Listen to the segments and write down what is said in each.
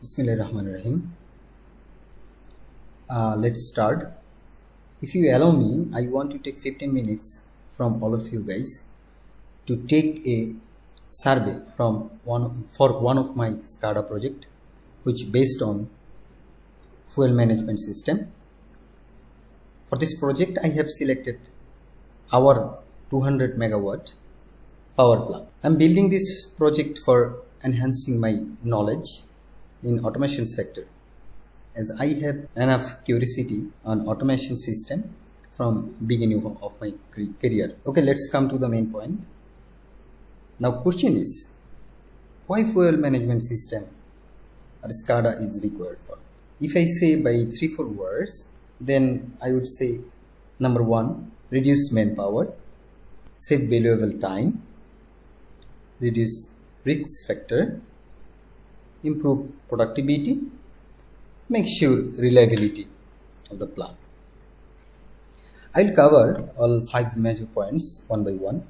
Bismillahirrahmanirrahim. Let's start. If you allow me, I want to take 15 minutes from all of you guys to take a survey for one of my SCADA project, which based on fuel management system. For this project, I have selected our 200 megawatt power plant. I'm building this project for enhancing my knowledge in automation sector, as I have enough curiosity on automation system from beginning of my career. Okay, let's come to the main point. Now question is, why fuel management system or SCADA is required for? If I say by 3-4 words, then I would say number 1, reduce manpower, save valuable time, reduce risk factor, improve productivity, make sure reliability of the plant. I will cover all 5 major points one by one.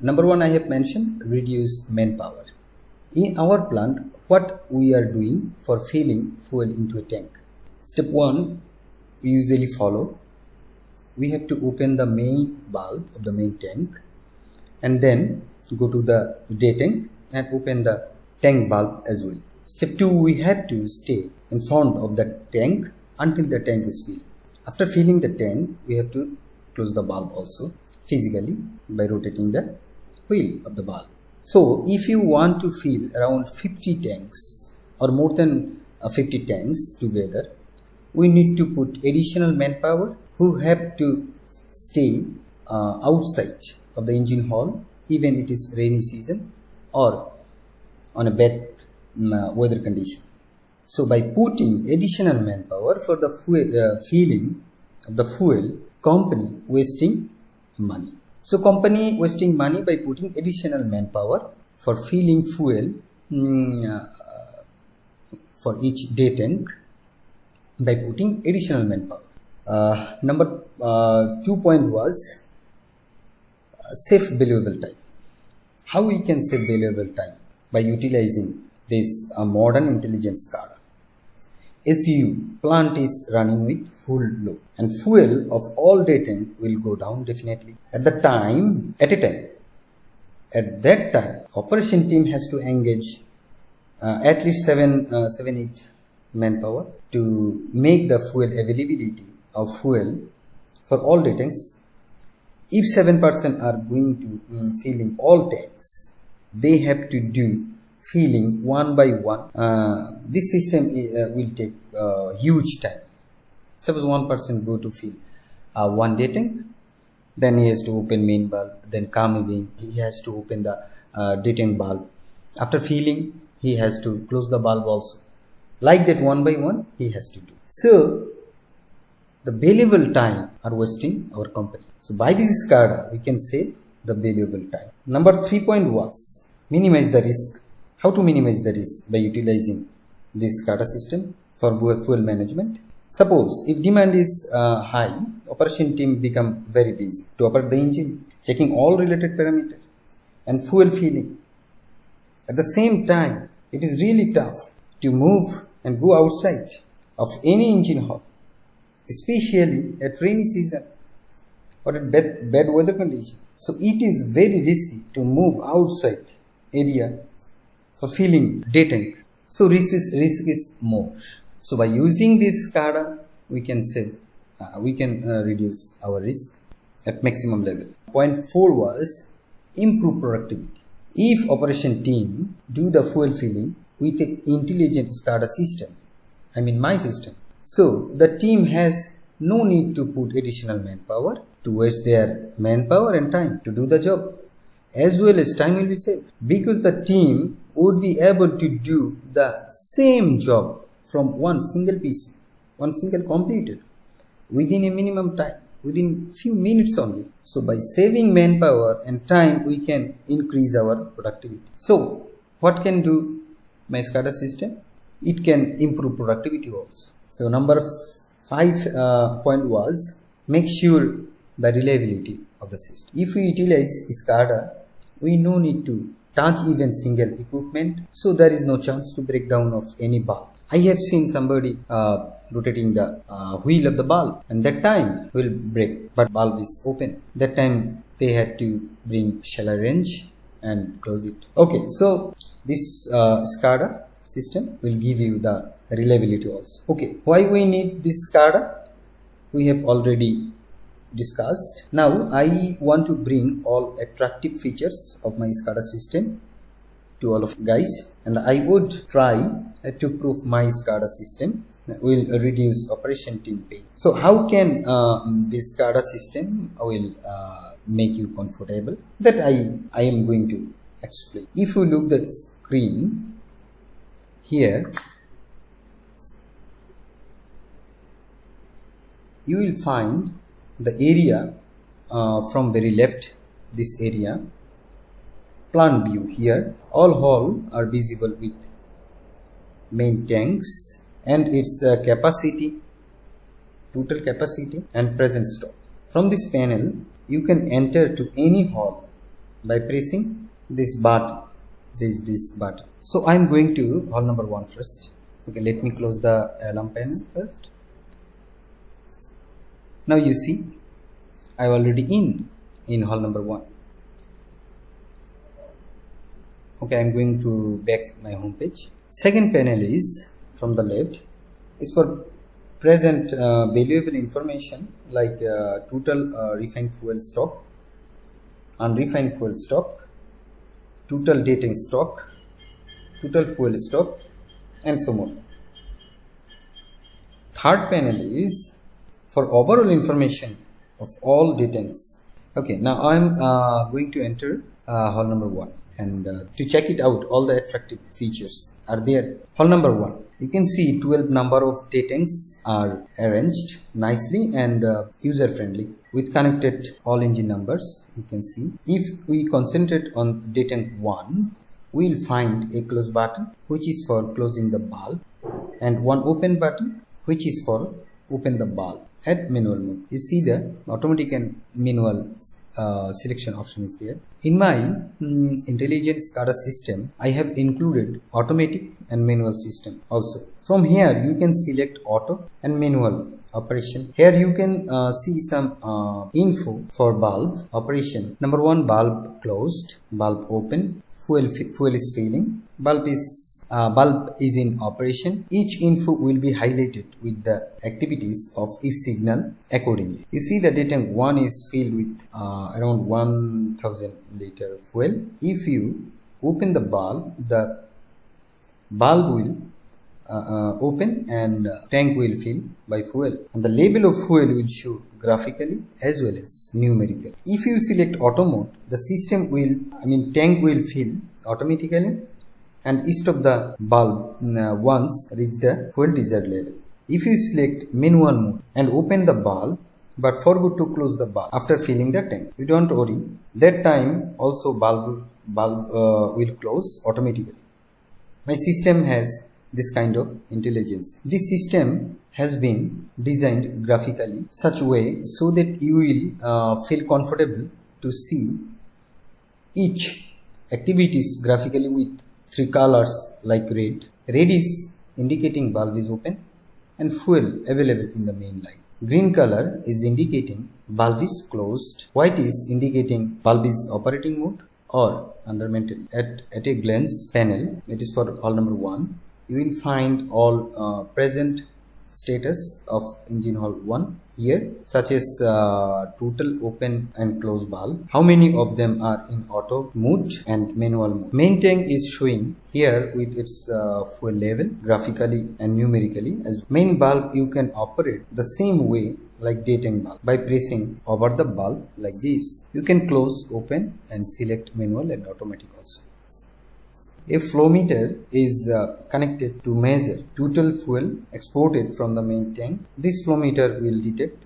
Number 1, I have mentioned reduce manpower. In our plant, what we are doing for filling fuel into a tank? Step 1, we usually follow. We have to open the main valve of the main tank and then go to the day tank and open the tank valve as well. Step 2, we have to stay in front of the tank until the tank is filled. After filling the tank, we have to close the valve also physically by rotating the wheel of the valve. So if you want to fill around 50 tanks or more than 50 tanks together, we need to put additional manpower who have to stay outside of the engine hall, even it is rainy season or on a bad weather condition. So by putting additional manpower for the fuel, filling of the fuel, company wasting money. So company wasting money by putting additional manpower for filling fuel for each day tank by putting additional manpower. Number 2 point was save valuable time. How we can save valuable time? By utilizing this modern intelligent SCADA. As you plant is running with full load and fuel of all day tank will go down definitely. At that time, operation team has to engage at least 7-8 manpower to make the fuel availability of fuel for all day tanks. If 7 person are going to filling all tanks, they have to do filling one by one. This system will take huge time. Suppose 1 person go to fill one day tank, then he has to open main valve, then come again, he has to open the day tank valve. After filling, he has to close the valve also. Like that, one by one, he has to do. So, the valuable time are wasting our company. So, by this SCADA, we can save the valuable time. Number 3 point was minimize the risk. How to minimize the risk? By utilizing this SCADA system for fuel management. Suppose if demand is high, operation team become very busy to operate the engine, checking all related parameters and fuel filling. At the same time, it is really tough to move and go outside of any engine hall, especially at rainy season or at bad weather condition. So it is very risky to move outside area for filling day tank. So risk is more. So by using this SCADA, we can save, reduce our risk at maximum level. Point 4 was improve productivity. If operation team do the fuel filling with an intelligent SCADA system, I mean my system, so the team has no need to put additional manpower to waste their manpower and time to do the job, as well as time will be saved because the team would be able to do the same job from one single PC, one single computer within a minimum time, within few minutes only. So by saving manpower and time, we can increase our productivity. So what can do my SCADA system? It can improve productivity also. So number 5 point was make sure the reliability of the system. If we utilize SCADA, we no need to touch even single equipment, so there is no chance to breakdown of any bulb. I have seen somebody rotating the wheel of the bulb, and that time will break, but bulb is open. That time they had to bring shallow wrench and close it. Okay, so this SCADA system will give you the reliability also. Okay, why we need this SCADA? We have already discussed. Now I want to bring all attractive features of my SCADA system to all of you guys, and I would try to prove my SCADA system will reduce operation team pain. So how can this SCADA system will make you comfortable? That I am going to explain. If you look the screen here, you will find the area from very left, this area, plant view. Here all hole are visible with main tanks and its capacity, total capacity and present stock. From this panel you can enter to any hall by pressing this button, this button. So I am going to hall number 1 first. Okay, let me close the alarm panel first. Now you see I already in hall number 1. Okay, I am going to back my home page. Second panel is from the left. Is for present valuable information like total refined fuel stock, unrefined fuel stock, total dating stock, total fuel stock, and so on. Third panel is for overall information of all datings. Okay, now I am going to enter hall number 1 and to check it out, all the attractive features are there. Hall number 1, you can see 12 number of datings are arranged nicely and user friendly with connected all engine numbers. You can see if we concentrate on dating 1, we will find a close button which is for closing the bulb, and one open button which is for open the bulb at manual mode. You see the automatic and manual selection option is there. In my intelligent SCADA system, I have included automatic and manual system also. From here you can select auto and manual operation. Here you can see some info for bulb operation. Number 1, bulb closed, bulb open, fuel is filling, bulb is in operation. Each info will be highlighted with the activities of each signal accordingly. You see the datum 1 is filled with around 1000 liter fuel. If you open the bulb will open and tank will fill by fuel, and the level of fuel will show graphically as well as numerically. If you select auto mode, the system will, tank will fill automatically and stop the bulb once reach the fuel desired level. If you select manual mode and open the bulb but forgot to close the bulb after filling the tank, you don't worry, that time also bulb will close automatically. My system has this kind of intelligence. This system has been designed graphically such a way so that you will feel comfortable to see each activities graphically with 3 colors like red. Red is indicating bulb is open and fuel available in the main line. Green color is indicating bulb is closed. White is indicating bulb is operating mode or under maintenance. At a glance panel, it is for hall number 1. You will find all present status of engine hall 1 here, such as total open and close bulb, how many of them are in auto mode and manual mode. Main tank is showing here with its fuel level graphically and numerically. As main bulb you can operate the same way like dating bulb by pressing over the bulb like this. You can close, open and select manual and automatic also. A flow meter is connected to measure total fuel exported from the main tank. This flow meter will detect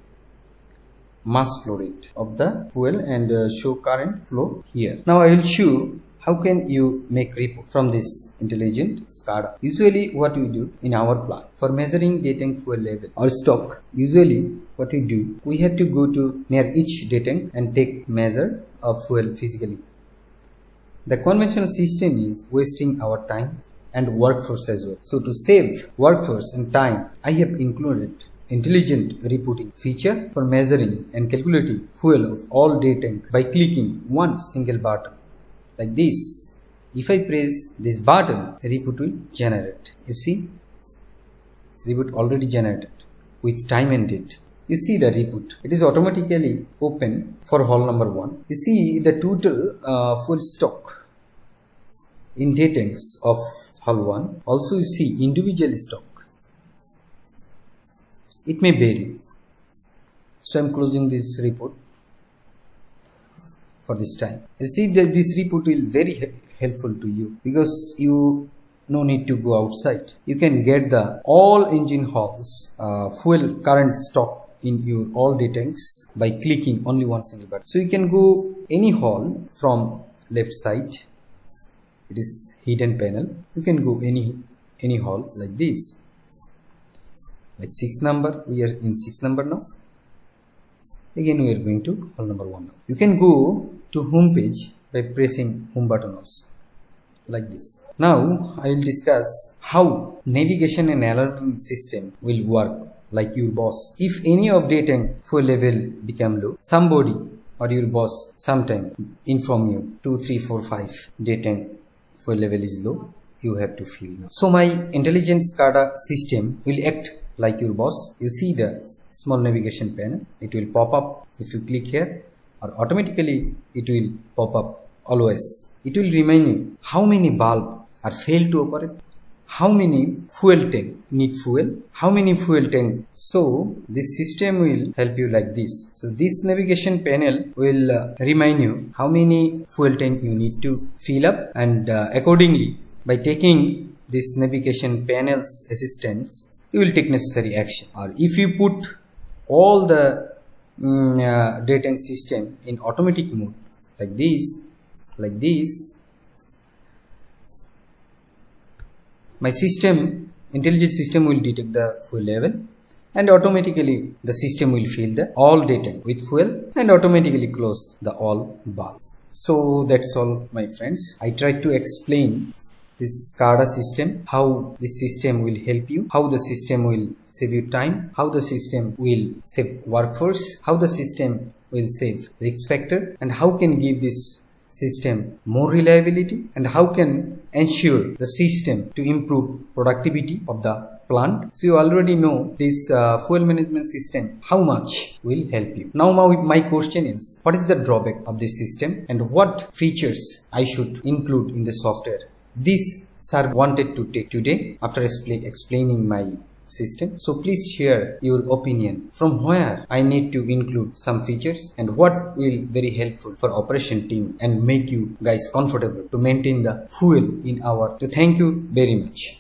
mass flow rate of the fuel and show current flow here. Now I will show how can you make report from this intelligent SCADA. Usually what we do in our plant for measuring dating fuel level or stock, usually what we do, we have to go to near each dating and take measure of fuel physically. The conventional system is wasting our time and workforce as well. So to save workforce and time, I have included intelligent reporting feature for measuring and calculating fuel of all day tank by clicking one single button like this. If I press this button, a report will generate. You see, report already generated with time and date. You see the report. It is automatically open for hall number 1. You see the total fuel stock in day tanks of hall 1. Also you see individual stock. It may vary. So I am closing this report for this time. You see that this report will very helpful to you because you no need to go outside. You can get the all engine halls fuel current stock in your all day tanks by clicking only one single button. So you can go any hall from left side. It is hidden panel. You can go any hall like this. Like 6 number, we are in 6 number now. Again we are going to hall number 1 now. You can go to home page by pressing home button also like this. Now I will discuss how navigation and alarming system will work like your boss. If any of day tank fuel level become low, somebody or your boss sometime inform you 2, 3, 4, 5 day tank fuel level is low, you have to fill now. So my intelligent SCADA system will act like your boss. You see the small navigation panel, it will pop up if you click here, or automatically it will pop up always. It will remind you how many bulb are failed to operate, how many fuel tank need fuel, how many fuel tank. So this system will help you like this. So this navigation panel will remind you how many fuel tank you need to fill up, and accordingly by taking this navigation panel's assistance, you will take necessary action. Or if you put all the day tank system in automatic mode like this, my system, intelligent system will detect the fuel level and automatically the system will fill the all day tank with fuel and automatically close the all bulb. So that's all my friends. I tried to explain this SCADA system, how this system will help you, how the system will save you time, how the system will save workforce, how the system will save risk factor, and how can give this system more reliability, and how can ensure the system to improve productivity of the plant. So you already know this fuel management system, how much will help you. Now my question is, what is the drawback of this system and what features I should include in the software? This sir wanted to take today after explaining my system. So please share your opinion from where I need to include some features and what will very helpful for operation team and make you guys comfortable to maintain the fuel in our. So thank you very much.